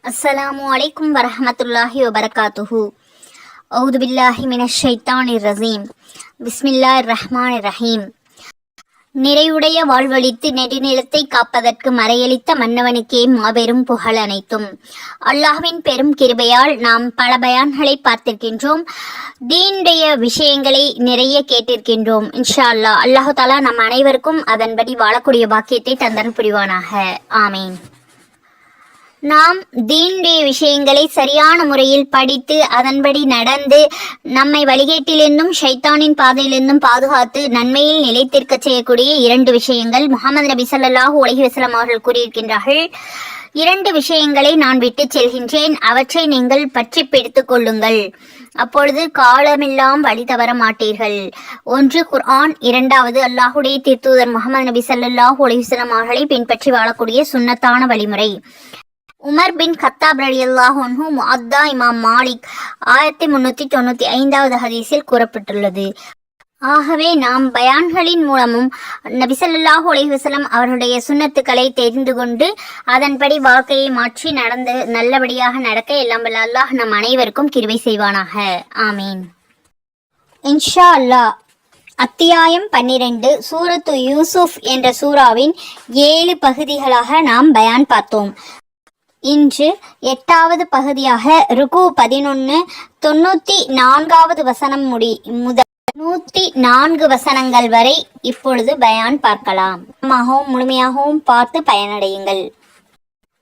அஸ்ஸலாமு அலைக்கும் வரஹமத்துல்லாஹி வபரகாத்துஹு. அவுது பில்லாஹி மினஷ் ஷைத்தானிர் ரஜீம். பிஸ்மில்லாஹிர் ரஹ்மானிர் ரஹீம். நிறைவுடைய வாழ்வழித்து நெடுநிலத்தை காப்பதற்கு மறையளித்த மன்னவனுக்கே மாபெரும் புகழ் அனைத்தும். அல்லாஹ்வின் பெரும் கிருபையால் நாம் பல பயான்களை பார்த்திருக்கின்றோம். தீனுடைய விஷயங்களை நிறைய கேட்டிருக்கின்றோம். இன்ஷா அல்லாஹ் அல்லாஹு தாலா நம் அனைவருக்கும் அதன்படி வாழக்கூடிய பாக்கியத்தை தந்தல் புரிவானாக. ஆமீன். நாம் தீனுடைய விஷயங்களை சரியான முறையில் படித்து அதன்படி நடந்து நம்மை வழிகேட்டிலிருந்தும் ஷைத்தானின் பாதையிலிருந்தும் பாதுகாத்து நன்மையில் நிலைத்திருக்க செய்யக்கூடிய இரண்டு விஷயங்கள் முஹம்மது நபி ஸல்லல்லாஹு அலைஹி வஸல்லம் அவர்கள் கூறியிருக்கின்றார்கள். இரண்டு விஷயங்களை நான் விட்டு செல்கின்றேன், அவற்றை நீங்கள் பற்றி பிடித்துக் கொள்ளுங்கள், அப்பொழுது காலமெல்லாம் வழி தவற மாட்டீர்கள். ஒன்று குர்ஆன், இரண்டாவது அல்லாஹுடைய தூதர் முஹம்மது நபி ஸல்லல்லாஹு அலைஹி வஸல்லம் அவர்களை பின்பற்றி வாழக்கூடிய சுன்னத்தான வழிமுறை. உமர் பின் கத்தாப் ரலியல்லாஹு அன்ஹு முஅத்தா இமாம் மாலிக் 1395வது ஹதீஸில் கூறப்பட்டுள்ளது. ஆகவே நாம் பயான்களின் மூலமும் நபி ஸல்லல்லாஹு அலைஹி வஸல்லம் அவர்களுடைய சுன்னத்துக்களை தெரிந்து கொண்டு அதன்படி வாழ்க்கையை மாற்றி நடந்து நல்லபடியாக நடக்க எல்லாம் வல்ல அல்லாஹ் நம் அனைவருக்கும் கிருபை செய்வானாக. ஆமீன். இன்ஷா அல்லாஹ். அத்தியாயம் 12 சூரத்து யூசுப் என்ற சூராவின் 7 பகுதிகளாக நாம் பயான் பார்த்தோம். இன்று 8வது பகுதியாக ருக்கு 11 94வது வசனம் முதல் 104 வசனங்கள் வரை இப்பொழுது பயான் பார்க்கலாம். முழுமையாகவும் பார்த்து பயனடையுங்கள்.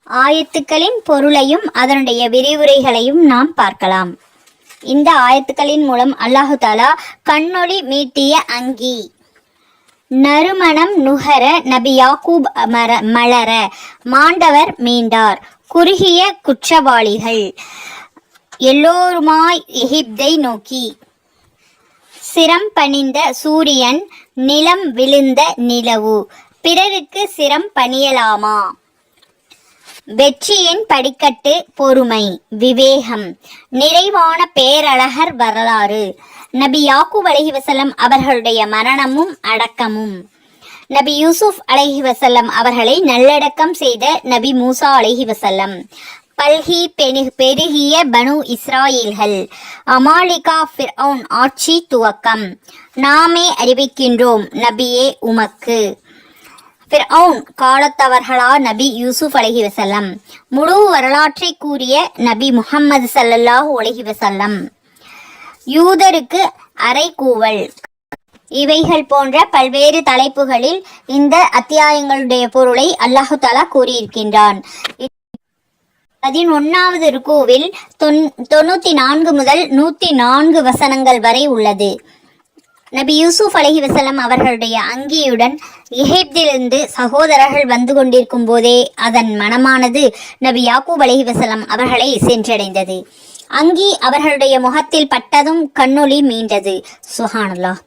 ஆயத்துக்களின் பொருளையும் அதனுடைய விரிவுரைகளையும் நாம் பார்க்கலாம். இந்த ஆயத்துக்களின் மூலம் அல்லாஹு தாலா கண்ணொளி மீட்டிய அங்கி நறுமணம் நுகர நபி யாக்கூப் மலர மாண்டவர் மீண்டார் குறுகிய குற்றவாளிகள் எல்லோருமாய் எகிப்தை நோக்கி சிரம் பணிந்த சூரியன் நிலம் விழுந்த நிலவு பிறருக்கு சிரம் பணியலாமா வெற்றியின் படிக்கட்டு பொறுமை விவேகம் நிறைவான பேரழகர் வரலாறு நபி யாக்கூப் அலைஹி வஸல்லம் அவர்களுடைய மரணமும் அடக்கமும் நபி யூசுப் அலைஹி வஸல்லம் அவர்களை நல்லடக்கம் செய்த நபி மூசா அலைஹி வஸல்லம் பல்கி பெருகிய பனு இஸ்ராயீல்கள் அமாலிகா ஃபிர்அவுன் ஆட்சி துவக்கம் நாமே அறிவிக்கின்றோம் நபியே உமக்கு ஃபிர்அவுன் காலத்தவர்களா நபி யூசுப் அலைஹி வஸல்லம் முழு வரலாற்றை கூறிய நபி முஹம்மது ஸல்லல்லாஹு அலைஹி வஸல்லம் யூதருக்கு அறைகூவல் இவைகள் போன்ற பல்வேறு தலைப்புகளில் இந்த அத்தியாயங்களுடைய பொருளை அல்லாஹு தஆலா கூறியிருக்கின்றான். 11வது ருக்குவில் 94 முதல் 104 வசனங்கள் வரை உள்ளது. நபி யூசுப் அலைஹி வஸல்லம் அவர்களுடைய அங்கியுடன் எகிப்திலிருந்து சகோதரர்கள் வந்து கொண்டிருக்கும் போதே அதன் மனமானது நபி யாக்கூப் அலைஹி வஸல்லம் அவர்களை சென்றடைந்தது. அங்கி அவர்களுடைய முகத்தில் பட்டதும் கண்ணொளி மீண்டது. சுப்ஹானல்லாஹ்.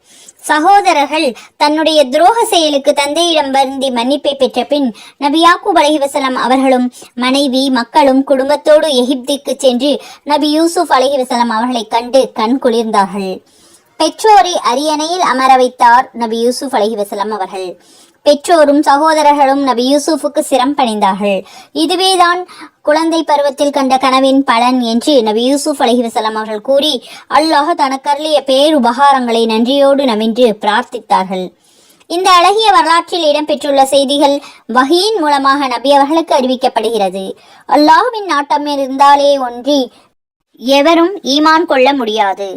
சகோதரர்கள் தன்னுடைய துரோக செயலுக்கு தந்தையிடம் வருந்தி மன்னிப்பை பெற்ற பின் நபி யாக்கூப் அலைஹி வஸல்லம் அவர்களும் மனைவி மக்களும் குடும்பத்தோடு எகிப்திற்கு சென்று நபி யூசுப் அலைஹி வஸல்லம் அவர்களை கண்டு கண் குளிர்ந்தார்கள். பெற்றோரை அரியணையில் அமர வைத்தார் நபி யூசுப் அலைஹி வஸல்லம் அவர்கள். பெற்றோரும் சகோதரர்களும் நபி யூசுஃபுக்கு சிரம் பணிந்தார்கள். இதுவேதான் குழந்தை பருவத்தில் கண்ட கனவின் பலன் என்று நபி யூசுப் அலைஹி வஸல்லம் அவர்கள் கூறி அல்லாஹ் தனக்கருளிய பேருபகாரங்களை நன்றியோடு நமின்று பிரார்த்தித்தார்கள். இந்த அழகிய வரலாற்றில் இடம்பெற்றுள்ள செய்திகள் வஹீயின் மூலமாக நபி அவர்களுக்கு அறிவிக்கப்படுகிறது. அல்லாஹ்வின் நாட்டம் இருந்தாலே ஒன்றி எவரும் ஈமான் கொள்ள முடியாது.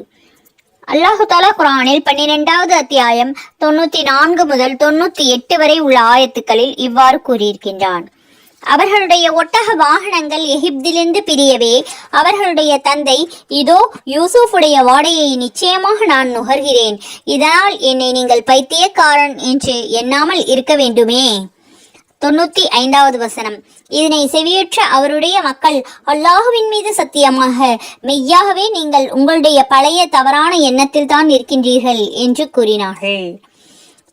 அல்லாஹு தஆலா குர்ஆனில் 12வது அத்தியாயம் 94 முதல் 98 வரை உள்ள ஆயத்துக்களில் இவ்வாறு கூறியிருக்கின்றான். அவர்களுடைய ஒட்டக வாகனங்கள் எகிப்திலிருந்து பிரியவே அவர்களுடைய தந்தை இதோ யூசுஃபுடைய வாடையை நிச்சயமாக நான் நுகர்கிறேன், இதனால் என்னை நீங்கள் பைத்தியக்காரன் என்று எண்ணாமல் இருக்க வேண்டுமே. 95வது வசனம். இதனை செவியுற்ற அவருடைய மக்கள் அல்லாஹுவின் மீது சத்தியமாக மெய்யாகவே நீங்கள் உங்களுடைய பழைய தவறான எண்ணத்தில் தான் இருக்கின்றீர்கள் என்று கூறினார்கள்.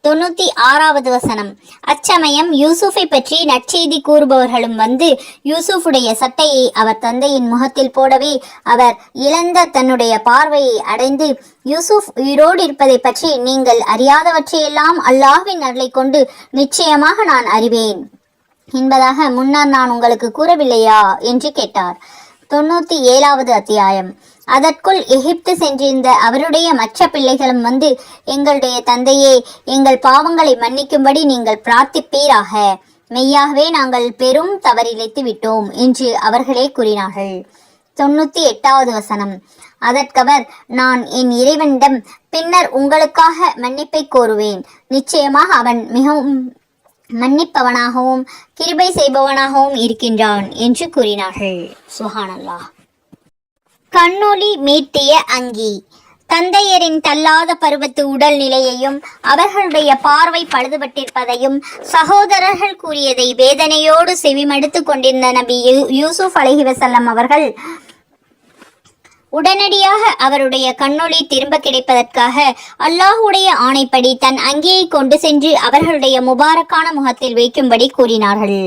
96வது வசனம். அச்சமயம் யூசுஃபை பற்றி நற்செய்தி கூறுபவர்களும் வந்து யூசுஃபுடைய சட்டையை அவர் தந்தையின் முகத்தில் போடவே அவர் இழந்த தன்னுடைய பார்வையை அடைந்து யூசுப் உயிரோடு இருப்பதை பற்றி நீங்கள் அறியாதவற்றையெல்லாம் அல்லாஹ்வின் அருளை கொண்டு நிச்சயமாக நான் அறிவேன் என்பதாக முன்னர் நான் உங்களுக்கு கூறவில்லையா என்று கேட்டார். 97வது அத்தியாயம். அதற்குள் எகிப்து சென்றிருந்த அவருடைய மற்ற பிள்ளைகளும் வந்து, எங்களுடைய தந்தையே, எங்கள் பாவங்களை மன்னிக்கும்படி நீங்கள் பிரார்த்திப்பீராக. மெய்யாகவே நாங்கள் பெரும் தவறிழைத்து விட்டோம் என்று அவர்களே கூறினார்கள். 98வது வசனம். அதற்கவர், நான் என் இறைவனிடம் பின்னர் உங்களுக்காக மன்னிப்பை கோருவேன். நிச்சயமாக அவன் மிகவும் மன்னிப்பவனாகவும் கிருபை செய்பவனாகவும் இருக்கின்றான் என்று கூறினார்கள். சுப்ஹானல்லாஹ். கண்ணொளி மீட்டிய அங்கி. தந்தையரின் தள்ளாத பருவத்து உடல் நிலையையும் அவர்களுடைய பார்வை பழுதுபட்டிருப்பதையும் சகோதரர்கள் கூறியதை வேதனையோடு செவிமடுத்து கொண்டிருந்த நபி யூசுப் அலைஹிவஸல்லம் அவர்கள் உடனடியாக அவருடைய கண்ணொளி திரும்ப கிடைப்பதற்காக அல்லாஹுடைய ஆணைப்படி தன் அங்கியை கொண்டு சென்று அவர்களுடைய முபாரக்கான முகத்தில் வைக்கும்படி கூறினார்கள்.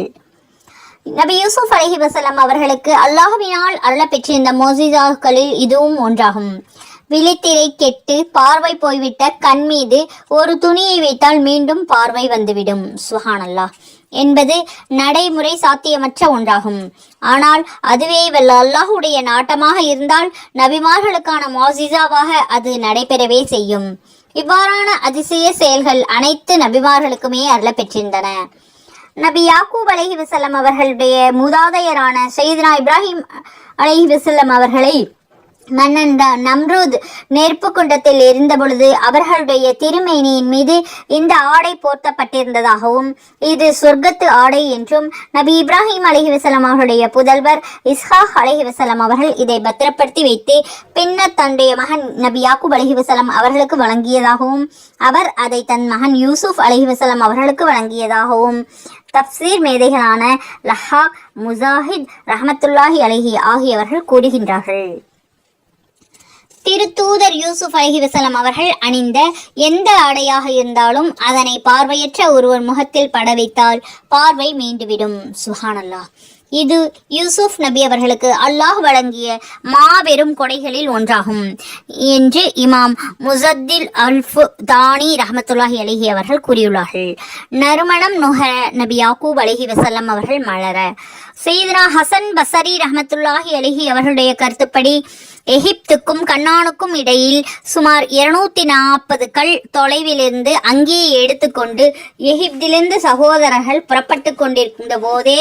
நபி யூசுப் அலைஹிவஸல்லம் அவர்களுக்கு அல்லாஹ்வினால் அருளப் பெற்றிருந்த மோஜிசாக்களில் இதுவும் ஒன்றாகும். விழித்திரை கெட்டு பார்வை போய்விட்ட கண் மீது ஒரு துணியை வைத்தால் மீண்டும் பார்வை வந்துவிடும். சுப்ஹானல்லாஹ் என்பது நடைமுறை சாத்தியமற்ற ஒன்றாகும். ஆனால் அதுவே வல்ல அல்லாஹுடைய நாட்டமாக இருந்தால் நபிமார்களுக்கான மோஜிசாவாக அது நடைபெறவே செய்யும். இவ்வாறான அதிசய செயல்கள் அனைத்து நபிமார்களுக்குமே அருளப் பெற்றிருந்தன. நபி யாக்கூப் அலைஹிவஸல்லம் அவர்களுடைய மூதாதையரான சையதுனா இப்ராஹிம் அலைஹிவஸல்லம் அவர்களை மன்னன் நம்ரூத் நெருப்பு குண்டத்தில் இருந்த பொழுது அவர்களுடைய திருமேனியின் மீது இந்த ஆடை போர்த்தப்பட்டிருந்ததாகவும் இது சொர்க்கத்து ஆடை என்றும் நபி இப்ராஹிம் அலைஹிவஸல்லம் அவர்களுடைய புதல்வர் இஸ்ஹாக் அலைஹிவஸல்லம் அவர்கள் இதை பத்திரப்படுத்தி வைத்து பின்னர் தன்னுடைய மகன் நபி யாக்கூப் அலைஹிவஸல்லம் அவர்களுக்கு வழங்கியதாகவும் அவர் அதை தன் மகன் யூசுப் அலைஹிவஸல்லம் அவர்களுக்கு வழங்கியதாகவும் தப்சீர் மேதைகளான லஹாக், முஜாஹித் ரஹமத்துல்லாஹி அலைஹி ஆகியவர்கள் கூறுகின்றார்கள். திருத்தூதர் யூசுப் அலைஹிவஸல்லம் அவர்கள் அணிந்த எந்த ஆடையாக இருந்தாலும் அதனை பார்வையற்ற ஒருவர் முகத்தில் பட வைத்தால் பார்வை மீண்டுவிடும். சுப்ஹானல்லாஹ். இது யூசுப் நபி அவர்களுக்கு அல்லாஹ் வழங்கிய மாபெரும் கொடைகளில் ஒன்றாகும் என்று இமாம் முஸத்தில் அல்ஃபுதானி ரஹமத்துல்லாஹி அலைஹி அவர்கள் கூறியுள்ளார்கள். நறுமணம் நுகர நபி யாக்கூப் அலைஹிவஸல்லம் அவர்கள் மலர. சையதுனா ஹசன் பஸரி ரஹமத்துல்லாஹி அலைஹி அவர்களுடைய கருத்துப்படி எகிப்துக்கும் கண்ணானுக்கும் இடையில் சுமார் 240 கல் தொலைவிலிருந்து அங்கேயே எடுத்துக்கொண்டு எகிப்திலிருந்து சகோதரர்கள் புறப்பட்டு கொண்டிருந்த போதே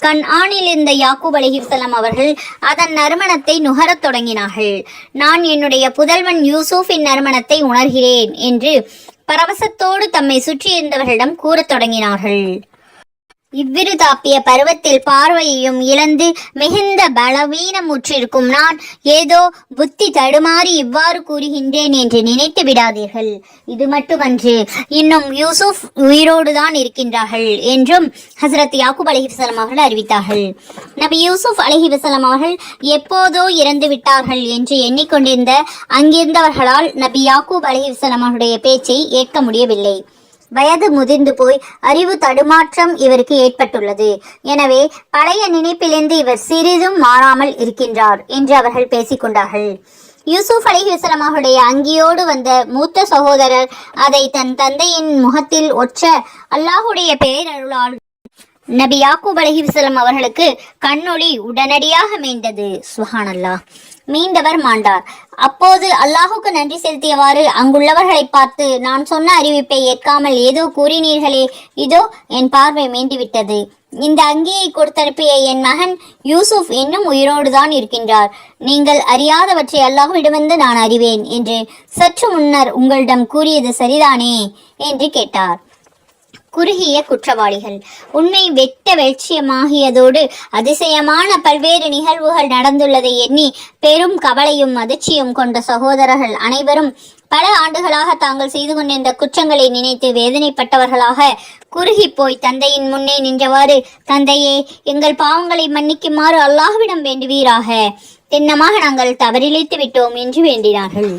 கண்ஆனில் இருந்த யாக்கூப் அலைஹிவஸல்லம் அவர்கள் அதன் நறுமணத்தை நுகரத் தொடங்கினார்கள். நான் என்னுடைய புதல்வன் யூசுஃபின் நறுமணத்தை உணர்கிறேன் என்று பரவசத்தோடு தம்மை சுற்றியிருந்தவர்களிடம் கூறத் தொடங்கினார்கள். இவ்விருதாப்பிய பருவத்தில் பார்வையையும் இழந்து மிகுந்த பலவீனமுற்றிருக்கும் நான் ஏதோ புத்தி தடுமாறி இவ்வாறு கூறுகின்றேன் என்று நினைத்து விடாதீர்கள். இது மட்டுமன்று, இன்னும் யூசுப் உயிரோடுதான் இருக்கின்றார்கள் என்றும் ஹசரத் யாக்கூப் அலைஹிவஸல்லம் அவர்கள் அறிவித்தார்கள். நபி யூசுப் அலைஹிவஸல்லம் அவர்கள் எப்போதோ இறந்து விட்டார்கள் என்று எண்ணிக்கொண்டிருந்த அங்கிருந்தவர்களால் நபி யாக்கூப் அலைஹிவஸல்லம் அவருடைய பேச்சை ஏற்க முடியவில்லை. வயது முதிர்ந்து போய் அறிவு தடுமாற்றம் இவருக்கு ஏற்பட்டுள்ளது. எனவே பழைய நினைப்பிலிருந்து இவர் சிறிதும் மாறாமல் இருக்கின்றார் என்று அவர்கள் பேசிக்கொண்டார்கள். யூசுப் அலைஹிவஸல்லம் அவருடைய அங்கியோடு வந்த மூத்த சகோதரர் அதை தன் தந்தையின் முகத்தில் ஒற்ற அல்லாஹுடைய பேரருளால் நபி யாக்கூப் அலைஹிவஸல்லம் அவர்களுக்கு கண்ணொளி உடனடியாக மீண்டது. சுப்ஹானல்லாஹ். மீண்டவர் மாண்டார். அப்போது அல்லாஹுக்கு நன்றி செலுத்தியவாறு அங்குள்ளவர்களை பார்த்து, நான் சொன்ன அறிவிப்பை ஏற்காமல் ஏதோ கூறினீர்களே, இதோ என் பார்வை மீண்டுவிட்டது. இந்த அங்கியை கொடுத்தனுப்பிய என் மகன் யூசுப் இன்னும் உயிரோடுதான் இருக்கின்றார். நீங்கள் அறியாதவற்றை அல்லாஹ்விடமிருந்து நான் அறிவேன் என்று சற்று முன்னர் உங்களிடம் கூறியது சரிதானே என்று கேட்டார். குறுகிய குற்றவாளிகள். உண்மை வெட்ட வெளிச்சமாகியதோடு அதிசயமான பல்வேறு நிகழ்வுகள் நடந்துள்ளதை எண்ணி பெரும் கவலையும் அதிர்ச்சியும் கொண்ட சகோதரர்கள் அனைவரும் பல ஆண்டுகளாக தாங்கள் செய்து கொண்டிருந்த குற்றங்களை நினைத்து வேதனைப்பட்டவர்களாக குறுகி போய் தந்தையின் முன்னே நின்றவாறு, தந்தையே, எங்கள் பாவங்களை மன்னிக்குமாறு அல்லாஹ்விடம் வேண்டுவீராக. திண்ணமாக நாங்கள் தவறிழைத்து விட்டோம் என்று வேண்டினார்கள்.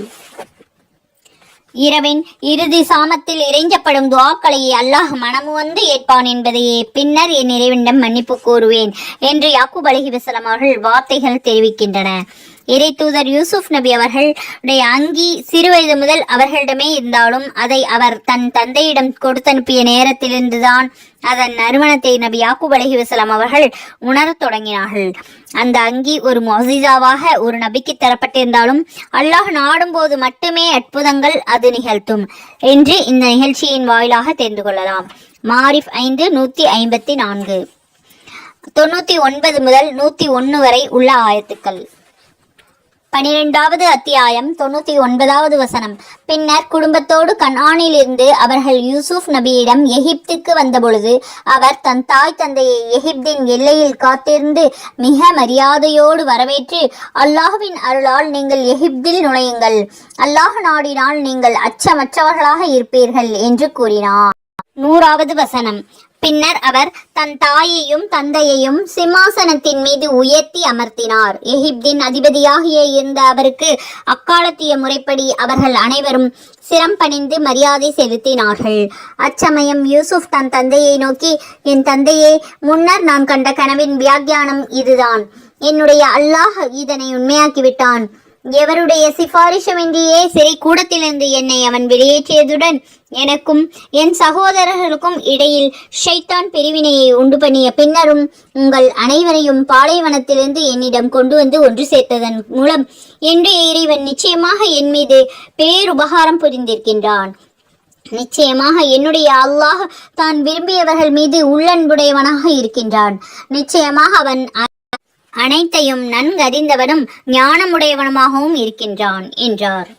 இரவின் இறுதி சாமத்தில் இறைஞ்சப்படும் துஆக்களை அல்லாஹ் மனமு வந்து ஏற்பான் என்பதையே பின்னர் என் இறைவனிடம் மன்னிப்பு கோருவேன் என்று யாக்கூப் அலைஹிவஸல்லம் அவர்கள் வார்த்தைகள் தெரிவிக்கின்றன. இறை தூதர் யூசுப் நபி அவர்களுடைய அங்கி சிறுவயது முதல் அவர்களிடமே இருந்தாலும் அதை அவர் தன் தந்தையிடம் கொடுத்தனுப்பிய நேரத்திலிருந்துதான் அதன் நறுமணத்தை நபி யாக்கூப் அலைஹிஸ்ஸலாம் அவர்கள் உணரத் தொடங்கினார்கள். அந்த அங்கி ஒரு முஅஜிசாவாக ஒரு நபிக்கு தரப்பட்டிருந்தாலும் அல்லாஹ் நாடும் போது மட்டுமே அற்புதங்கள் அது நிகழ்த்தும் என்று இந்த நிகழ்ச்சியின் வாயிலாக தெரிந்து கொள்ளலாம். மாரிஃப் 5:154 99 முதல் 101 வரை உள்ள ஆயத்துக்கள். 12வது அத்தியாயம் 99வது வசனம். பின்னர் குடும்பத்தோடு கனானிலிருந்து அவர்கள் யூசுப் நபியிடம் எகிப்துக்கு வந்தபொழுது அவர் தன் தாய் தந்தையை எகிப்தின் எல்லையில் காத்திருந்து மிக மரியாதையோடு வரவேற்று, அல்லாஹ்வின் அருளால் நீங்கள் எகிப்தில் நுழையுங்கள், அல்லாஹ் நாடினால் நீங்கள் அச்சமற்றவர்களாக இருப்பீர்கள் என்று கூறினார். 100வது வசனம். பின்னர் அவர் தன் தாயையும் தந்தையையும் சிம்மாசனத்தின் மீது உயர்த்தி அமர்த்தினார். எகிப்தின் அதிபதியாகிய இருந்த அவருக்கு அக்காலத்திய முறைப்படி அவர்கள் அனைவரும் சிரம் பணிந்து மரியாதை செலுத்தினார்கள். அச்சமயம் யூசுப் தன் தந்தையை நோக்கி, என் தந்தையே, முன்னர் நான் கண்ட கனவின் வியாக்கியானம் இதுதான். என்னுடைய அல்லாஹ் இதனை உண்மையாக்கிவிட்டான். எவருடைய சிபாரிசுமின்றியே சிறை கூடத்திலிருந்து என்னை அவன் வெளியேற்றியதுடன் எனக்கும் என் சகோதரர்களுக்கும் இடையில் ஷைத்தான் பிரிவினையை உண்டு பண்ணிய பின்னரும் உங்கள் அனைவரையும் பாலைவனத்திலிருந்து என்னிடம் கொண்டு வந்து ஒன்று சேர்த்ததன் மூலம் என்னுடைய இறைவன் நிச்சயமாக என் மீது பேருபகாரம் புரிந்திருக்கின்றான். நிச்சயமாக என்னுடைய அல்லாஹ் தான் விரும்பியவர்கள் மீது உள்ளன்புடையவனாக இருக்கின்றான். நிச்சயமாக அவன் அனைத்தையும் நன்கறிந்தவனும் ஞானமுடையவனுமாகவும் இருக்கின்றான் என்றார்.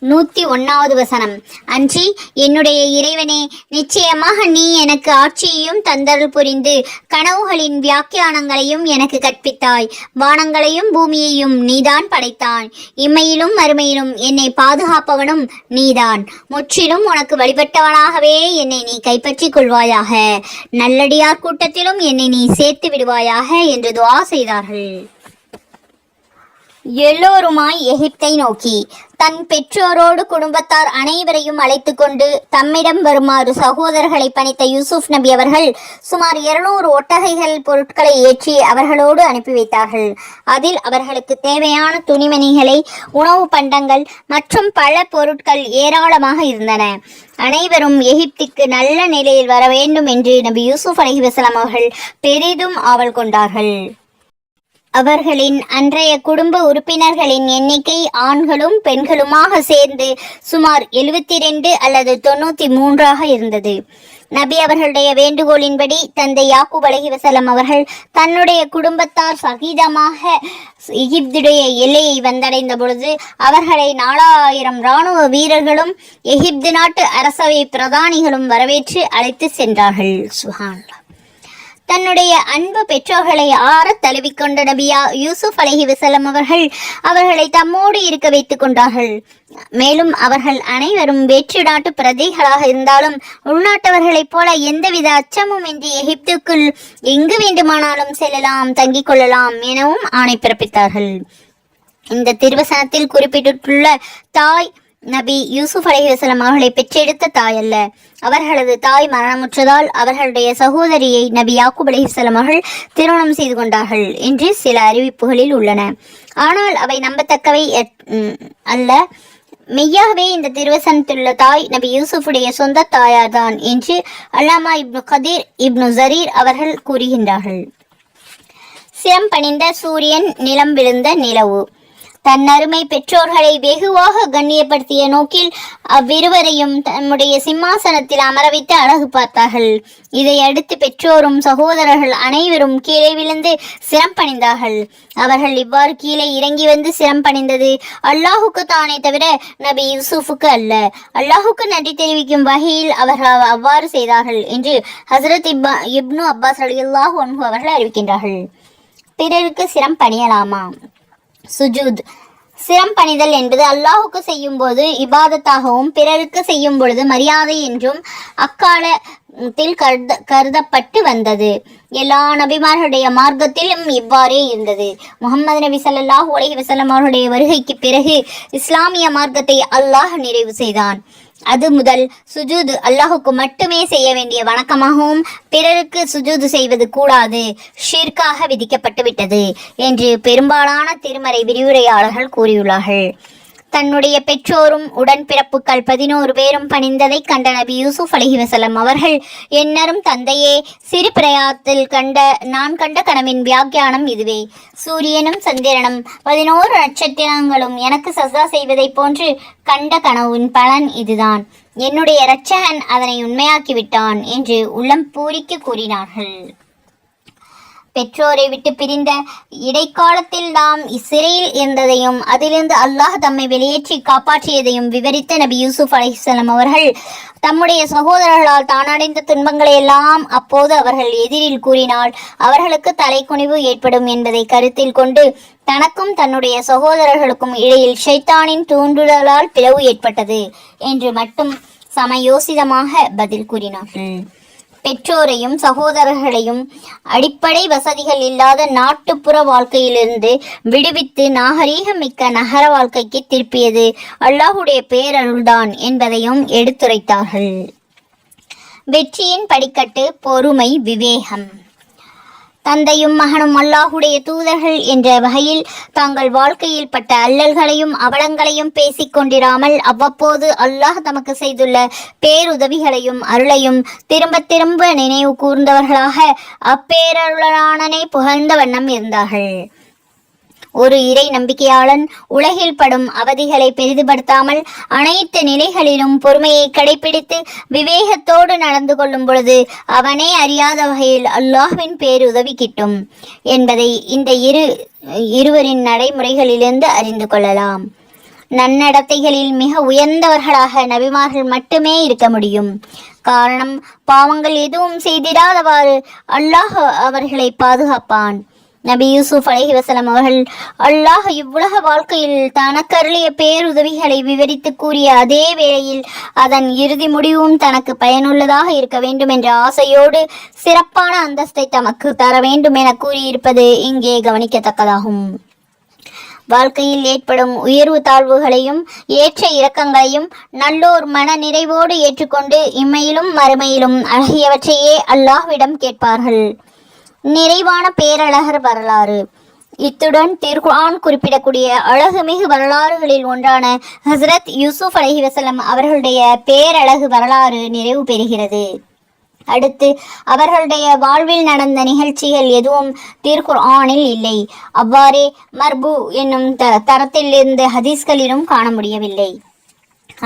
101வது வசனம். அன்றி என்னுடைய இறைவனே, நிச்சயமாக நீ எனக்கு ஆட்சியையும் தந்தருள் புரிந்து கனவுகளின் வியாக்கியானங்களையும் எனக்கு கற்பித்தாய். வானங்களையும் பூமியையும் நீதான் படைத்தான். இம்மையிலும் மறுமையிலும் என்னை பாதுகாப்பவனும் நீதான். முற்றிலும் உனக்கு வழிபட்டவனாகவே என்னை நீ கைப்பற்றிக் கொள்வாயாக. நல்லடியார் கூட்டத்திலும் என்னை நீ சேர்த்து விடுவாயாக என்று துஆ செய்தார்கள். எல்லோருமாய் எகிப்தை நோக்கி தன் பெற்றோரோடு குடும்பத்தார் அனைவரையும் அழைத்து கொண்டு தம்மிடம் வருமாறு சகோதரர்களை பணித்த யூசுப் நபி அவர்கள் சுமார் 200 ஒட்டகைகள் பொருட்களை ஏற்றி அவர்களோடு அனுப்பி வைத்தார்கள். அதில் அவர்களுக்கு தேவையான துணிமணிகளை, உணவு பண்டங்கள் மற்றும் பல பொருட்கள் ஏராளமாக இருந்தன. அனைவரும் எகிப்துக்கு நல்ல நிலையில் வர வேண்டும் என்று நபி யூசுப் அலைஹிஸ்ஸலாம் அவர்கள் பெரிதும் ஆவல் கொண்டார்கள். அவர்களின் அன்றைய குடும்ப உறுப்பினர்களின் எண்ணிக்கை ஆண்களும் பெண்களுமாக சேர்ந்து சுமார் 72 அல்லது 93 இருந்தது. நபி அவர்களுடைய வேண்டுகோளின்படி தந்தை யாக்கூப் அலைஹிஸ்ஸலாம் அவர்கள் தன்னுடைய குடும்பத்தார் சகிதமாக எகிப்துடைய எல்லையை வந்தடைந்த பொழுது அவர்களை 4000 இராணுவ வீரர்களும் எகிப்து நாட்டு அரசவை பிரதானிகளும் வரவேற்று அழைத்து சென்றார்கள். சுப்ஹானல்லாஹ். தன்னுடைய அன்பு பெற்றோர்களை ஆற தழுவிக்கொண்ட நபியா யூசுப் அலைஹிஸ்ஸலாம் அவர்கள் அவர்களை தம்மோடு இருக்க வைத்துக் கொண்டார்கள். மேலும் அவர்கள் அனைவரும் வேற்று நாட்டு பிரஜைகளாக இருந்தாலும் உள்நாட்டவர்களைப் போல எந்தவித அச்சமும் இன்றி எகிப்துக்குள் எங்கு வேண்டுமானாலும் செல்லலாம், தங்கிக் கொள்ளலாம் எனவும் ஆணை பிறப்பித்தார்கள். இந்த திருவசனத்தில் குறிப்பிட்டுள்ள தாய் நபி யூசுப் அலைஹிஸ்ஸலாம் அவர்களை பெற்றெடுத்த தாய் அல்ல. அவர்களது தாய் மரணமுற்றதால் அவர்களுடைய சகோதரியை நபி யாக்கூப் அலைஹிஸ்ஸலாம் அவர்கள் திருமணம் செய்து கொண்டார்கள் என்று சில அறிவிப்புகளில் உள்ளன. ஆனால் அவை நம்பத்தக்கவை அல்ல. மெய்யாகவே இந்த திருவசனத்திலுள்ள தாய் நபி யூசுஃபுடைய சொந்த தாயார்தான் என்று அல்லாமா இப்னு கதீர், இப்னு ஜரீர் அவர்கள் கூறுகின்றார்கள். சிரம் பணிந்த சூரியன், நிலம் விழுந்த நிலவு. தன் அருமை பெற்றோர்களை வெகுவாக கண்ணியப்படுத்திய நோக்கில் அவ்விருவரையும் தம்முடைய சிம்மாசனத்தில் அமரவைத்து அழகு பார்த்தார்கள். இதை அடுத்து பெற்றோரும் சகோதரர்கள் அனைவரும் கீழே விழுந்து சிரம் பணிந்தார்கள். அவர்கள் இவ்வாறு கீழே இறங்கி வந்து சிரம் பணிந்தது அல்லாஹுக்கு தானே தவிர நபி யூசுஃபுக்கு அல்ல. அல்லாஹுக்கு நன்றி தெரிவிக்கும் வகையில் அவர்கள் அவ்வாறு செய்தார்கள் என்று ஹசரத் இப்னு அப்பாஸ் ரலியல்லாஹு அன்ஹு அவர்கள் அறிவிக்கின்றார்கள். பிறருக்கு சிரம் பணியலாமா? சுஜூத். சிரம் பணிதல் என்பது அல்லாஹுக்கு செய்யும் போது இபாதத்தாகவும் பிறருக்கு செய்யும் பொழுது மரியாதை என்றும் அக்காலத்தில் கருதப்பட்டு வந்தது. எல்லா நபிமார்களுடைய மார்க்கத்திலும் இவ்வாறே இருந்தது. முஹம்மது நபி ஸல்லல்லாஹு அலைஹி வஸல்லம் அவருடைய வருகைக்கு பிறகு இஸ்லாமிய மார்க்கத்தை அல்லாஹ் நிறைவு செய்தான். அது முதல் சுஜூது அல்லாஹுக்கு மட்டுமே செய்ய வேண்டிய வணக்கமாகவும் பிறருக்கு சுஜூது செய்வது கூடாது, ஷிர்காக விதிக்கப்பட்டு விட்டது என்று பெரும்பாலான திருமறை விரிவுரையாளர்கள் கூறியுள்ளார்கள். தன்னுடைய பெற்றோரும் உடன்பிறப்புகள் 11 பேரும் பணிந்ததை கண்ட நபி யூசுப் அலைஹிவஸல்லம் அவர்கள், என்னரும் தந்தையே, சிறு பிரயாத்தில் நான் கண்ட கனவின் வியாக்கியானம் இதுவே. சூரியனும் சந்திரனும் 11 நட்சத்திரங்களும் எனக்கு சஜ்தா செய்வதைப் போன்று கண்ட கனவின் பலன் இதுதான். என்னுடைய இரட்சகன் அதனை உண்மையாக்கிவிட்டான் என்று உள்ளம் பூரிக்க கூறினார்கள். பெற்றோரை விட்டு பிரிந்த இடைக்காலத்தில் நாம் சிறையில் இருந்ததையும் அதிலிருந்து அல்லாஹ் தம்மை வெளியேற்றி காப்பாற்றியதையும் விவரித்த நபி யூசுப் அலைஹிஸ்ஸலாம் அவர்கள் தம்முடைய சகோதரர்களால் தானடைந்த துன்பங்களை எல்லாம் அப்போது அவர்கள் எதிரில் கூறினால் அவர்களுக்கு தலைக்குனிவு ஏற்படும் என்பதை கருத்தில் கொண்டு தனக்கும் தன்னுடைய சகோதரர்களுக்கும் இடையில் ஷைத்தானின் தூண்டுதலால் பிளவு ஏற்பட்டது என்று மட்டும் சமயோசிதமாக பதில் கூறினார்கள். பெற்றோரையும் சகோதரர்களையும் அடிப்படை வசதிகள் இல்லாத நாட்டுப்புற வாழ்க்கையிலிருந்து விடுவித்து நாகரீகமிக்க நகர வாழ்க்கைக்கு திருப்பியது அல்லாஹுடைய பேரருள்தான் என்பதையும் எடுத்துரைத்தார்கள். வெற்றியின் படிக்கட்டு பொறுமை, விவேகம். தந்தையும் மகனும் அல்லாஹுடைய தூதர்கள் என்ற வகையில் தாங்கள் வாழ்க்கையில் பட்ட அல்லல்களையும் அவலங்களையும் பேசிக்கொண்டிராமல் அவ்வப்போது அல்லாஹ் தமக்கு செய்துள்ள பேருதவிகளையும் அருளையும் திரும்ப திரும்ப நினைவு கூர்ந்தவர்களாக அப்பேரருளானனை புகழ்ந்த வண்ணம் இருந்தார்கள். ஒரு இறை நம்பிக்கையாளன் உலகில் படும் அவதிகளை பெரிதுபடுத்தாமல் அனைத்து நிலைகளிலும் பொறுமையை கடைபிடித்து விவேகத்தோடு நடந்து கொள்ளும் பொழுது அவனே அறியாத வகையில் அல்லாஹ்வின் பேருதவி கிட்டும் என்பதை இந்த இருவரின் நடைமுறைகளிலிருந்து அறிந்து கொள்ளலாம். நன்னடத்தைகளில் மிக உயர்ந்தவர்களாக நபிமார்கள் மட்டுமே இருக்க முடியும். காரணம், பாவங்கள் எதுவும் செய்திடாதவாறு அல்லாஹ் அவர்களை பாதுகாப்பான். நபி யூசுப் அலைஹிவஸல்லம் அவர்கள் அல்லாஹ் இவ்வுலக வாழ்க்கையில் தனக்கருளிய பேருதவிகளை விவரித்து கூறிய அதே வேளையில் அதன் இறுதி முடிவும் தனக்கு பயனுள்ளதாக இருக்க வேண்டும் என்ற ஆசையோடு சிறப்பான அந்தஸ்தை தமக்கு தர வேண்டும் என கூறியிருப்பது இங்கே கவனிக்கத்தக்கதாகும். வாழ்க்கையில் ஏற்படும் உயர்வு தாழ்வுகளையும் ஏற்ற இறக்கங்களையும் நல்லோர் மன நிறைவோடு ஏற்றுக்கொண்டு இம்மையிலும் மறுமையிலும் அழகியவற்றையே அல்லாஹ்விடம் கேட்பார்கள். நிறைவான பேரழகர் வரலாறு. இத்துடன் திருக்குர்ஆன் குறிப்பிடக்கூடிய அழகுமிகு வரலாறுகளில் ஒன்றான ஹஸ்ரத் யூசுப் அலைஹிவஸல்லம் அவர்களுடைய பேரழகு வரலாறு நிறைவு பெறுகிறது. அடுத்து அவர்களுடைய வாழ்வில் நடந்த நிகழ்ச்சிகள் எதுவும் திருக்குர்ஆனில் இல்லை. அவ்வாறே மர்பு என்னும் தரத்தில் இருந்து ஹதீஸ்களிலும் காண முடியவில்லை.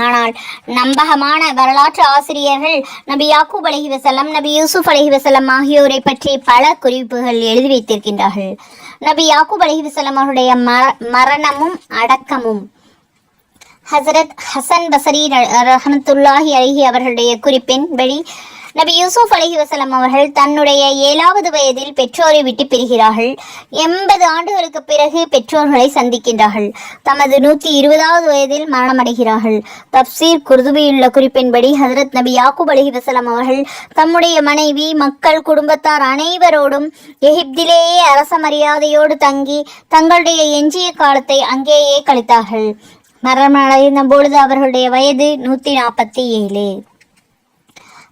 ஆனால் நம்பகமான வரலாற்று ஆசிரியர்கள் நபி யாக்கூப் அலைஹிவஸல்லம், நபி யூசுப் அலைஹிவஸல்லம் ஆகியோரை பற்றி பல குறிப்புகள் எழுதி வைத்திருக்கின்றார்கள். நபி யாக்கூப் அலைஹிவஸல்லம் அவருடைய மரணமும் அடக்கமும். ஹசரத் ஹசன் பசரி ரஹ்மத்துல்லாஹி அலைஹி அவர்களுடைய குறிப்பின்படி நபி யூசுப் அலைஹிவஸல்லம் அவர்கள் தன்னுடைய 7வது வயதில் பெற்றோரை விட்டு பிரிகிறார்கள். 80 ஆண்டுகளுக்கு பிறகு பெற்றோர்களை சந்திக்கின்றார்கள். தமது 120வது வயதில் மரணமடைகிறார்கள். தப்சீர் குர்துபியுள்ள குறிப்பின்படி ஹசரத் நபி யாக்கூப் அலைஹிவஸல்லம் அவர்கள் தம்முடைய மனைவி, மக்கள், குடும்பத்தார் அனைவரோடும் எகிப்திலேயே அரச மரியாதையோடு தங்கி தங்களுடைய எஞ்சிய காலத்தை அங்கேயே கழித்தார்கள். மரணமடைந்த பொழுது அவர்களுடைய வயது 147.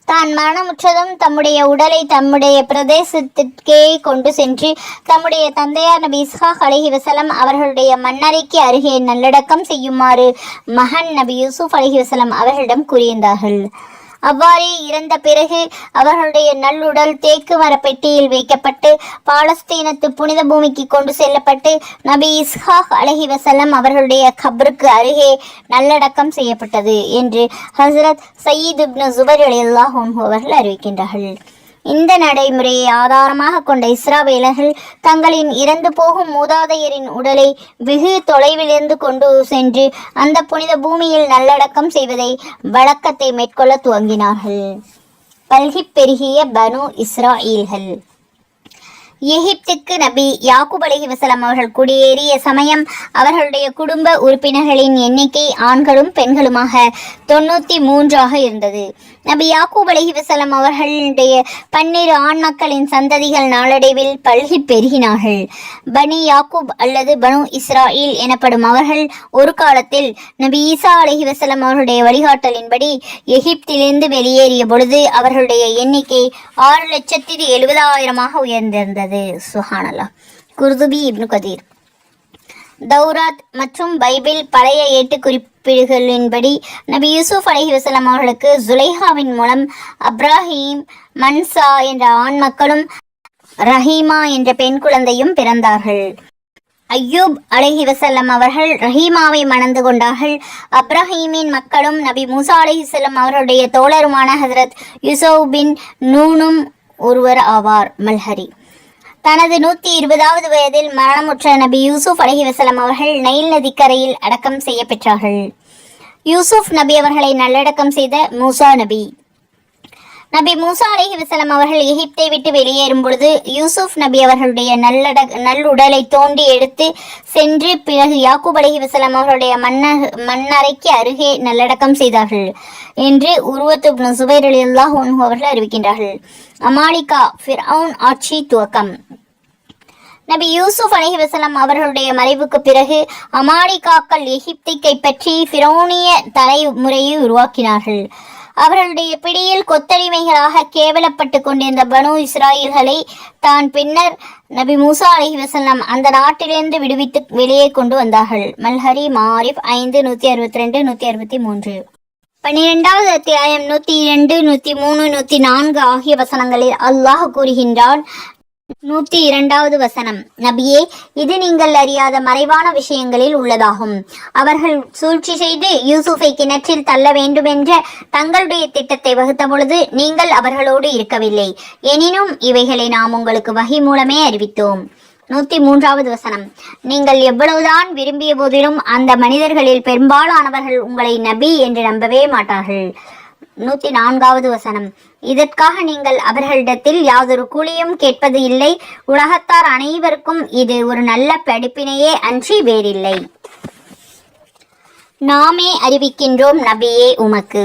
தான் மரணமுற்றதும் தம்முடைய உடலை தம்முடைய பிரதேசத்திற்கே கொண்டு சென்று தம்முடைய தந்தையார் நபி இஸ்ஹாக் அலைஹிவஸல்லம் அவர்களுடைய மண்ணறைக்கு அருகே நல்லடக்கம் செய்யுமாறு மகன் நபி யூசுப் அலைஹிவஸல்லம் அவர்களிடம் கூறியிருந்தார்கள். அவ்வாறே இறந்த பிறகு அவர்களுடைய நல்லுடல் தேக்கு மர பெட்டியில் வைக்கப்பட்டு பாலஸ்தீனத்து புனித பூமிக்கு கொண்டு செல்லப்பட்டு நபி இஸ்ஹாக் அலைஹிவஸல்லம் அவர்களுடைய கப்ருக்கு அருகே நல்லடக்கம் செய்யப்பட்டது என்று ஹஸ்ரத் சயீத் இப்னு ஜுபைர் ரலியல்லாஹு அன்ஹு அவர்கள் அறிவிக்கின்றார்கள். இந்த நடைமுறையை ஆதாரமாக கொண்ட இஸ்ராவேலர்கள் தங்களின் இறந்து போகும் மூதாதையரின் உடலை வெகு தொலைவிலிருந்து கொண்டு சென்று அந்த புனித பூமியில் நல்லடக்கம் செய்வதை வழக்கத்தை மேற்கொள்ள துவங்கினார்கள். பல்கி பெருகிய பனு இஸ்ராயீல்கள். எகிப்துக்கு நபி யாக்கூப் அலைஹிவஸல்லம் அவர்கள் குடியேறிய சமயம் அவர்களுடைய குடும்ப உறுப்பினர்களின் எண்ணிக்கை ஆண்களும் பெண்களுமாக 93 இருந்தது. நபி யாக்கூப் அலைஹிவஸல்லம் அவர்களுடைய 12 ஆண் மக்களின் சந்ததிகள் நாளடைவில் பல்கி பெருகினார்கள். பனி யாக்கூப் அல்லது பனு இஸ்ராயில் எனப்படும் அவர்கள் ஒரு காலத்தில் நபி ஈசா அலைஹிவஸல்லம் அவர்களுடைய வழிகாட்டலின்படி எகிப்திலிருந்து வெளியேறிய பொழுது அவர்களுடைய எண்ணிக்கை 6,70,000 உயர்ந்திருந்தது. சுஹானல்லாஹ். குர்துபி இப்னு கதீர். தௌராத் மற்றும் பைபிள் பழைய ஏட்டு குறிப்பீடுகளின்படி நபி யூசுப் அலைஹிவஸல்லம் அவர்களுக்கு ஜுலைஹாவின் மூலம் அப்ராஹிம், மன்சா என்ற ஆண் மக்களும் ரஹீமா என்ற பெண் குழந்தையும் பிறந்தார்கள். அய்யூப் அலைஹிவஸல்லம் அவர்கள் ரஹீமாவை மணந்து கொண்டார்கள். அப்ராஹீமின் மக்களும் நபி மூசா அலைஹிஸ்ஸலாம் அவர்களுடைய தோழருமான ஹஜ்ரத் யூசுப் பின் நூனும் ஒருவர் ஆவார். மல்ஹரி. தனது 120வது வயதில் மரணமுற்ற நபி யூசுப் அலைஹிவஸல்லம் அவர்கள் நைல் நதிக்கரையில் அடக்கம் செய்யப்பெற்றார்கள். யூசுப் நபி அவர்களை நல்லடக்கம் செய்த மூசா நபி. நபி மூசா அலைஹிவஸல்லம் அவர்கள் எகிப்தை விட்டு வெளியேறும் பொழுது யூசுப் நபி அவர்களுடைய நல்லுடலை தோண்டி எடுத்து சென்று பிறகு யாக்கூப் அலைஹிவஸல்லம் அவர்களுடைய மண்ணறைக்கு அருகே நல்லடக்கம் செய்தார்கள் என்று உருவத்து இப்னு சுபைர் ரலியல்லாஹு அன்ஹு அவர்கள் அறிவிக்கின்றார்கள். அமாலிகா ஃபிர்அவுன் ஆட்சி துவக்கம். நபி யூசுப் அலைஹிவஸல்லம் அவர்களுடைய மறைவுக்கு பிறகு அமாலிகாக்கள் எகிப்தை கைப்பற்றி ஃபிரௌனிய தலைமுறையை உருவாக்கினார்கள். அவர்களுடைய பிடியில் கொத்தடிமைகளாக கேவலப்பட்டு கொண்டிருந்த பனு இஸ்ராயல்களை தான் பின்னர் நபி மூசா அலைஹிவஸல்லம் அந்த நாட்டிலிருந்து விடுவித்து வெளியே கொண்டு வந்தார்கள். மல்ஹரி மாரிஃப் 5 162 163. 12வது அத்தியாயம் 102 103 104 ஆகிய வசனங்களில் அல்லாஹ் கூறுகின்றான். 102வது வசனம். நபியே, இது நீங்கள் அறியாத மறைவான விஷயங்களில் உள்ளதாகும். அவர்கள் சூழ்ச்சி செய்து யூசுஃபை கிணற்றில் தள்ள வேண்டுமென்ற தங்களுடைய திட்டத்தை வகுத்த பொழுது நீங்கள் அவர்களோடு இருக்கவில்லை. எனினும் இவைகளை நாம் உங்களுக்கு வஹி மூலமே அறிவித்தோம். 103வது வசனம். நீங்கள் எவ்வளவுதான் விரும்பிய போதிலும் அந்த மனிதர்களில் பெரும்பாலானவர்கள் உங்களை நபி என்று நம்பவே மாட்டார்கள். 104வது வசனம். இதற்காக நீங்கள் அவர்களிடத்தில் யாதொரு கூலியும் கேட்பது இல்லை. உலகத்தார் அனைவருக்கும் இது ஒரு நல்ல படிப்பினையே அன்றி வேறில்லை. நாமே அறிவிக்கின்றோம் நபியே உமக்கு.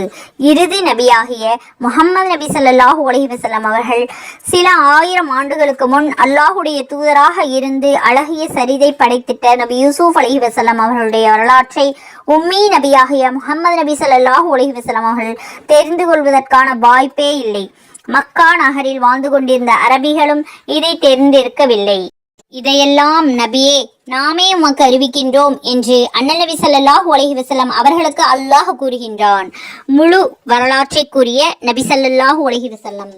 இறுதி நபியாகிய முஹம்மது நபி ஸல்லல்லாஹு அலைஹி வஸல்லம் அவர்கள் சில 1000 ஆண்டுகளுக்கு முன் அல்லாஹுடைய தூதராக இருந்து அழகிய சரிதை படைத்திட்ட நபி யூசுப் அலைஹி வஸல்லம் அவர்களுடைய வரலாற்றை உம்மி நபியாகிய முஹம்மது நபி ஸல்லல்லாஹு அலைஹி வஸல்லம் அவர்கள் தெரிந்து கொள்வதற்கான வாய்ப்பே இல்லை. மக்கா நகரில் வாழ்ந்து கொண்டிருந்த அரபிகளும் இதை தெரிந்திருக்கவில்லை. இதையெல்லாம் நபியே நாமே உமக்கு அறிவிக்கின்றோம் என்று அண்ணல் நபி ஸல்லல்லாஹு அலைஹி வஸல்லம் அவர்களுக்கு அல்லாஹ் கூறுகின்றான். முழு வரலாற்றை கூறிய நபி ஸல்லல்லாஹு அலைஹி வஸல்லம்.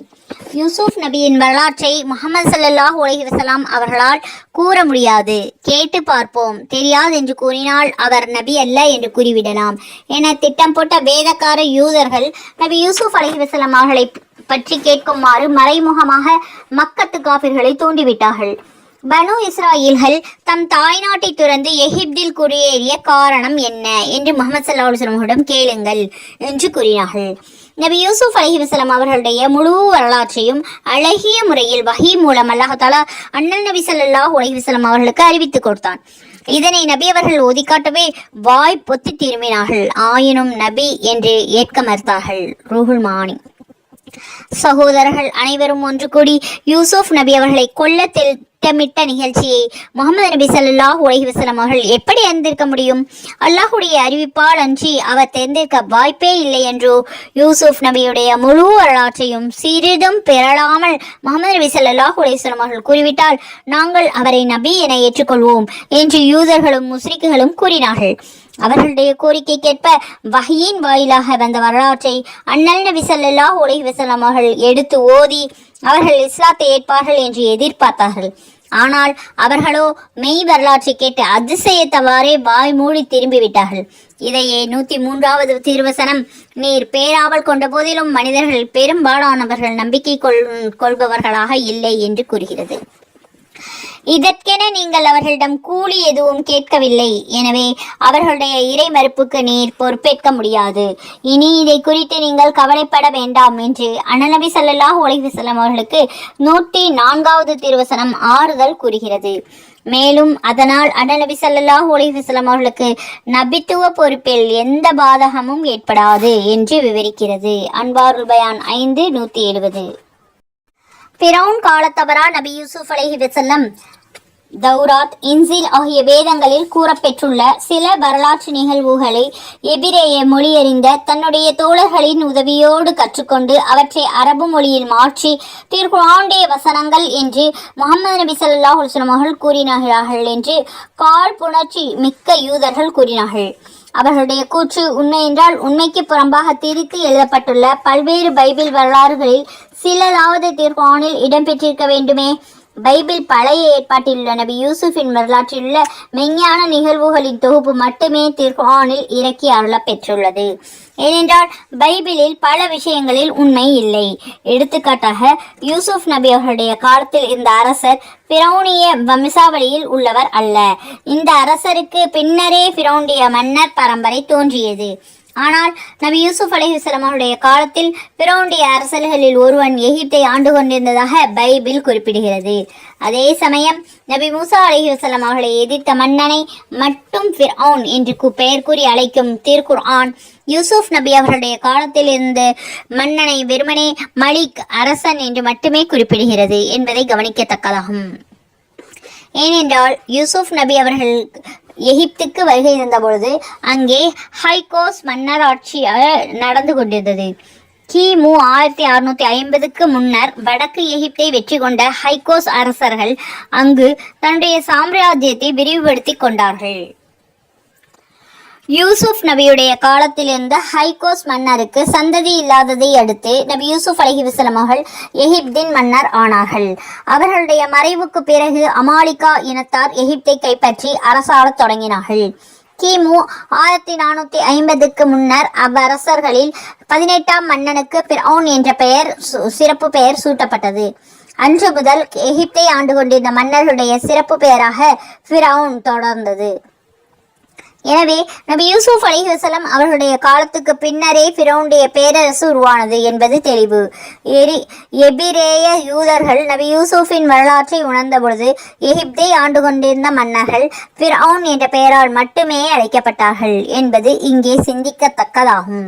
யூசுப் நபியின் வரலாற்றை முஹம்மது ஸல்லல்லாஹு அலைஹி வஸல்லம் அவர்களால் கூற முடியாது. கேட்டு பார்ப்போம், தெரியாது என்று கூறினால் அவர் நபி அல்ல என்று கூறிவிடலாம் என திட்டம் போட்ட வேதக்கார யூதர்கள் நபி யூசுப் அலைஹி வஸல்லம் அவர்களை பற்றி கேட்குமாறு மறைமுகமாக மக்கத்து காபிர்களை தூண்டிவிட்டார்கள். பனு இஸ்ராயல்கள் தம் தாய்நாட்டை துறந்து எகிப்தில் குடியேறிய காரணம் என்ன என்று முஹம்மது ஸல்லல்லாஹு அலைஹி வஸல்லம் கேளுங்கள் என்று கூறினார்கள். நபி யூசுப் அலைஹி வஸல்லம் அவர்களுடைய முழு வரலாற்றையும் அழகிய முறையில் வஹி மூலம் அல்லாஹ் தஆலா அண்ணல் நபி ஸல்லல்லாஹு அலைஹி வஸல்லம் அவர்களுக்கு அறிவித்து கொடுத்தான். இதனை நபி அவர்கள் ஓதிக்காட்டவே வாய் பொத்தி திரும்பினார்கள். ஆயினும் நபி என்று ஏற்க மறுத்தார்கள். ரூஹுல் மானி. சகோதரர்கள் அனைவரும் ஒன்று கூடி யூசுப் நபி அவர்களை கொல்ல திட்டமிட்ட நிகழ்ச்சியை முஹம்மது நபி ஸல்லல்லாஹு அலைஹி வஸல்லம் அவர்கள் எப்படி அறிந்திருக்க முடியும்? அல்லாஹுடைய அறிவிப்பால் அன்றி அவர் தெரிந்திருக்க வாய்ப்பே இல்லை என்றோ யூசுப் நபியுடைய முழு வரலாற்றையும் சிறிதும் பெறலாமல் முஹம்மது நபி ஸல்லல்லாஹு அலைஹி வஸல்லம் அவர்கள் கூறிவிட்டால் நாங்கள் அவரை நபி என ஏற்றுக்கொள்வோம் என்று யூதர்களும் முஸ்ரிக்குகளும் கூறினார்கள். அவர்களுடைய கோரிக்கைக்கேற்ப வஹியின் வாயிலாக வந்த வரலாற்றை அண்ணல் நபி ஸல்லல்லாஹு அலைஹி வஸல்லம் அவர்கள் எடுத்து ஓதி அவர்கள் இஸ்லாத்தை ஏற்பார்கள் என்று எதிர்பார்த்தார்கள். ஆனால் அவர்களோ மெய் வரலாற்றை கேட்டு அதிசயத்தவாறே வாய் மூடி திரும்பிவிட்டார்கள். இதையே 103வது திருவசனம் நீர் பேராவல் கொண்ட போதிலும் மனிதர்கள் பெரும்பாலானவர்கள் நம்பிக்கை கொள்பவர்களாக இல்லை என்று கூறுகிறது. இதற்கென நீங்கள் அவர்களிடம் கூலி எதுவும் கேட்கவில்லை. எனவே அவர்களுடைய இறை மறுப்புக்கு நீர் பொறுப்பேற்க முடியாது. இனி இதை குறித்து நீங்கள் கவலைப்பட வேண்டாம் என்று அண்ணல் நபி ஸல்லல்லாஹு அலைஹி வஸல்லம் அவர்களுக்கு 104வது திருவசனம் ஆறுதல் கூறுகிறது. மேலும் அதனால் அன்னநபி ஸல்லல்லாஹு அலைஹி வஸல்லம் அவர்களுக்கு நபித்துவ பொறுப்பில் எந்த பாதகமும் ஏற்படாது என்று விவரிக்கிறது. அன்வாருல் பயான் 5:170. ஃபிரௌன் காலத்தவரா நபி யூசுப் அலைஹி வஸல்லம் தௌராத், இன்ஜீல் ஆகிய வேதங்களில் கூறப்பெற்றுள்ள சில வரலாற்று நிகழ்வுகளை எபிரேய மொழியறிந்த தன்னுடைய தோழர்களின் உதவியோடு கற்றுக்கொண்டு அவற்றை அரபு மொழியில் மாற்றி திருக்குர்ஆனுடைய வசனங்கள் என்று முஹம்மது நபி ஸல்லல்லாஹு அலைஹி வஸல்லம் அவர்கள் கூறினார்கள் என்று காழ்ப்புணர்ச்சி மிக்க யூதர்கள் கூறினார்கள். அவர்களுடைய கூற்று உண்மை என்றால் உண்மைக்கு புறம்பாக திரித்து எழுதப்பட்டுள்ள பல்வேறு பைபிள் வரலாறுகளில் சிலதாவது திருக்குர்ஆனில் இடம்பெற்றிருக்க வேண்டுமே. பைபிள் பழைய ஏற்பாட்டில் உள்ள நபி யூசுஃபின் வரலாற்றில் உள்ள மெஞ்ஞான நிகழ்வுகளின் தொகுப்பு மட்டுமே திருக்குர்ஆனில் இறக்கி அருளப் பெற்றுள்ளது. ஏனென்றால் பைபிளில் பல விஷயங்களில் உண்மை இல்லை. எடுத்துக்காட்டாக யூசுப் நபி அவர்களுடைய காலத்தில் இந்த அரசர் ஃபிரௌனிய வம்சாவளியில் உள்ளவர் அல்ல. இந்த அரசருக்கு பின்னரே ஃபிரௌனிய மன்னர் பரம்பரை தோன்றியது. ஆனால் நபி யூசுப் அலைஹிஸ்ஸலாம் அவருடைய காலத்தில் ஃபிரௌனுடைய அரசர்களில் ஒருவன் எகிப்தை ஆண்டு கொண்டிருந்ததாக பைபிள் குறிப்பிடுகிறது. அதே சமயம் நபி மூசா அலைஹிஸ்ஸலாம் அவர்களை எதிர்த்த மன்னனை மட்டும் ஃபிரௌன் என்று பெயர் கூறி அழைக்கும் திருக்குர்ஆன் யூசுப் நபி அவர்களுடைய காலத்தில் இருந்த மன்னனை வெறுமனே மலிக் அரசன் என்று மட்டுமே குறிப்பிடுகிறது என்பதை கவனிக்கத்தக்கதாகும். ஏனென்றால் யூசுப் நபி அவர்கள் எகிப்துக்கு வருகை இருந்தபொழுது அங்கே ஹைகோஸ் மன்னராட்சி நடந்து கொண்டிருந்தது. கிமு 1650க்கு முன்னர் வடக்கு எகிப்தை வெற்றி கொண்ட ஹைகோஸ் அரசர்கள் அங்கு தன்னுடைய சாம்ராஜ்யத்தை விரிவுபடுத்தி கொண்டார்கள். யூசுப் நபியுடைய காலத்தில் இருந்த ஹைகோஸ் மன்னருக்கு சந்ததி இல்லாததை அடுத்து நபி யூசுப் அலைஹிஸ்ஸலாம் அவர்கள் எகிப்தின் மன்னர் ஆனார்கள். அவர்களுடைய மறைவுக்கு பிறகு அமாலிகா இனத்தார் எகிப்தை கைப்பற்றி அரசாளத் தொடங்கினார்கள். கிமு 1450க்கு முன்னர் அவ்வரசர்களில் 18ஆம் மன்னனுக்கு ஃபிரௌன் என்ற சிறப்பு பெயர் சூட்டப்பட்டது. அன்று முதல் எகிப்தை ஆண்டு கொண்டிருந்த மன்னர்களுடைய சிறப்பு பெயராக ஃபிரௌன் தொடர்ந்தது. எனவே நபி யூசுப் அலைஹிஸ்ஸலாம் அவர்களுடைய காலத்துக்கு பின்னரே ஃபிரௌனுடைய பேரரசு உருவானது என்பது தெளிவு. எபிரேய யூதர்கள் நபி யூசுஃபின் வரலாற்றை உணர்ந்த பொழுது எகிப்தை ஆண்டு கொண்டிருந்த மன்னர்கள் ஃபிரௌன் என்ற பெயரால் மட்டுமே அழைக்கப்பட்டார்கள் என்பது இங்கே சிந்திக்கத்தக்கதாகும்.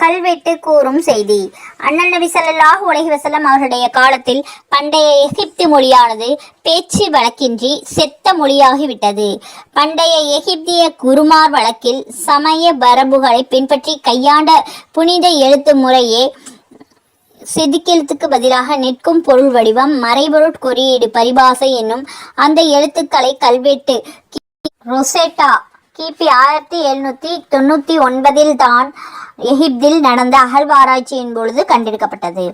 கல்வெட்டு கூறும் செய்தி. அண்ணல் நபி ஸல்லல்லாஹு அலைஹி வஸல்லம் அவர்களுடைய காலத்தில் பண்டைய எகிப்து மொழியானது பேச்சு வழக்கின்றி செத்த மொழியாகிவிட்டது. பண்டைய எகிப்திய குருமார் வழக்கில் சமய வரம்புகளை பின்பற்றி கையாண்ட புனித எழுத்து முறையே செதுக்கெழுத்துக்கு பதிலாக நிற்கும் பொருள் வடிவம் மறைபொருட் குறியீடு பரிபாசை என்னும் அந்த எழுத்துக்களை கல்வெட்டு ரொசெட்டா கிபி 1799 தான் எகிப்தில் நடந்த அகழ்வாராய்ச்சியின் பொழுது கண்டெடுக்கப்பட்டது.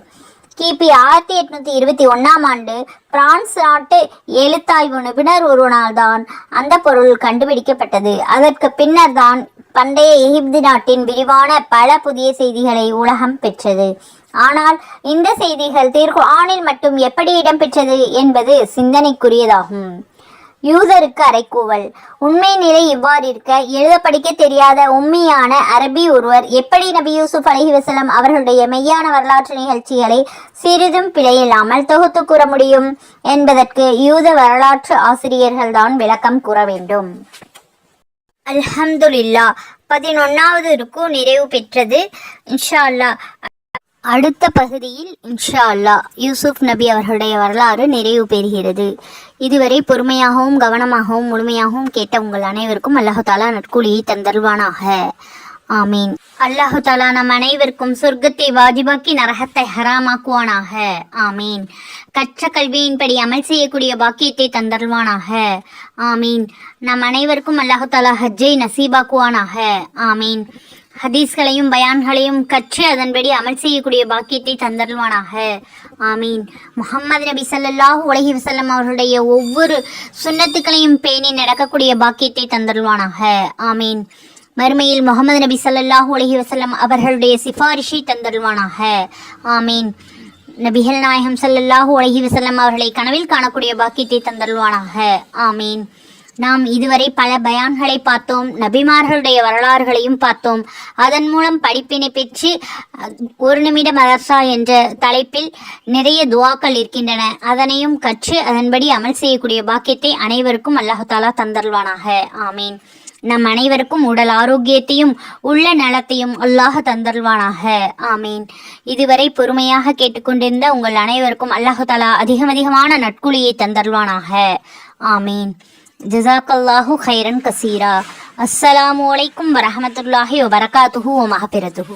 கிபி 1821ஆம் ஆண்டு பிரான்ஸ் நாட்டு எழுத்தாய்வு நிபுணர் ஒருவனால் தான் அந்த பொருள் கண்டுபிடிக்கப்பட்டது. அதற்கு பின்னர் தான் பண்டைய எகிப்து நாட்டின் விரிவான பல புதிய செய்திகளை உலகம் பெற்றது. ஆனால் இந்த செய்திகள் திருக்குர்ஆனில் மட்டும் எப்படி இடம்பெற்றது என்பது சிந்தனைக்குரியதாகும். யூதருக்கு அறைகூவல். உண்மை நிலை இவ்வாறு இருக்க எழுத படிக்க தெரியாத உண்மையான அரபி ஒருவர் எப்படி நபி யூசுப் அலைஹிஸ்ஸலாம் அவர்களுடைய மெய்யான வரலாற்று நிகழ்ச்சிகளை சிறிதும் பிழையில்லாமல் தொகுத்து கூற முடியும் என்பதற்கு யூத வரலாற்று ஆசிரியர்கள் தான் விளக்கம் கூற வேண்டும். அல்ஹம்துலில்லாஹ். 11வது ருக்கு நிறைவு பெற்றது. இன்ஷா அல்லாஹ் அடுத்த பகுதியில் இன்ஷா அல்லாஹ் யூசுப் நபி அவர்களுடைய வரலாறு நிறைவு பெறுகிறது. இதுவரை பொறுமையாகவும் கவனமாகவும் முழுமையாகவும் கேட்ட உங்கள் அனைவருக்கும் அல்லாஹு தாலா நற்கூலியை தந்தருவானாக. ஆமீன். அல்லாஹு தாலா நம் அனைவருக்கும் சொர்க்கத்தை வாஜிபாக்கி நரகத்தை ஹராமாக்குவானாக. ஆமீன். கற்ற கல்வியின்படி அமல் செய்யக்கூடிய பாக்கியத்தை தந்தருவானாக. ஆமீன். நம் அனைவருக்கும் அல்லாஹு தாலா ஹஜ்ஜை நசீபாக்குவானாக. ஆமீன். ஹதீஸ்களையும் பயான்களையும் கற்று அதன்படி அமல் செய்யக்கூடிய பாக்கியத்தை தந்தருவானாக. ஆமீன். முஹம்மது நபி ஸல்லல்லாஹு அலைஹி வஸல்லம் அவர்களுடைய ஒவ்வொரு சுன்னத்துக்களையும் பேணி நடக்கக்கூடிய பாக்கியத்தை தந்தருவானாக. ஆமீன். மறுமையில் முஹம்மது நபி ஸல்லல்லாஹு அலைஹி வஸல்லம் அவர்களுடைய சிபாரிஷை தந்தருவானாக. ஆமீன். நபிகள் நாயகம் ஸல்லல்லாஹு அலைஹி வஸல்லம் அவர்களை கனவில் காணக்கூடிய பாக்கியத்தை தந்தருவானாக. ஆமீன். நாம் இதுவரை பல பயான்களை பார்த்தோம், நபிமார்களுடைய வரலாறுகளையும் பார்த்தோம். அதன் மூலம் படிப்பினை பெற்று ஒரு நிமிட மதர்சா என்ற தலைப்பில் நிறைய துவாக்கள் இருக்கின்றன. அதனையும் கற்று அதன்படி அமல் செய்யக்கூடிய பாக்கியத்தை அனைவருக்கும் அல்லாஹ் தஆலா தந்தருள்வானாக. ஆமீன். நம் அனைவருக்கும் உடல் ஆரோக்கியத்தையும் உள்ள நலத்தையும் அல்லாஹ் தந்தருள்வானாக. ஆமீன். இதுவரை பொறுமையாக கேட்டுக்கொண்டிருந்த உங்கள் அனைவருக்கும் அல்லாஹ் தஆலா அதிகமான நட்குழியை தந்தருள்வானாக. ஆமீன். ஜஸாக்கல்லாஹு கைரன் கசீரா. அஸ்ஸலாமு அலைக்கும் வரஹ்மத்துல்லாஹி வபரகாத்துஹு வ மஹ்ஃபிரத்துஹு.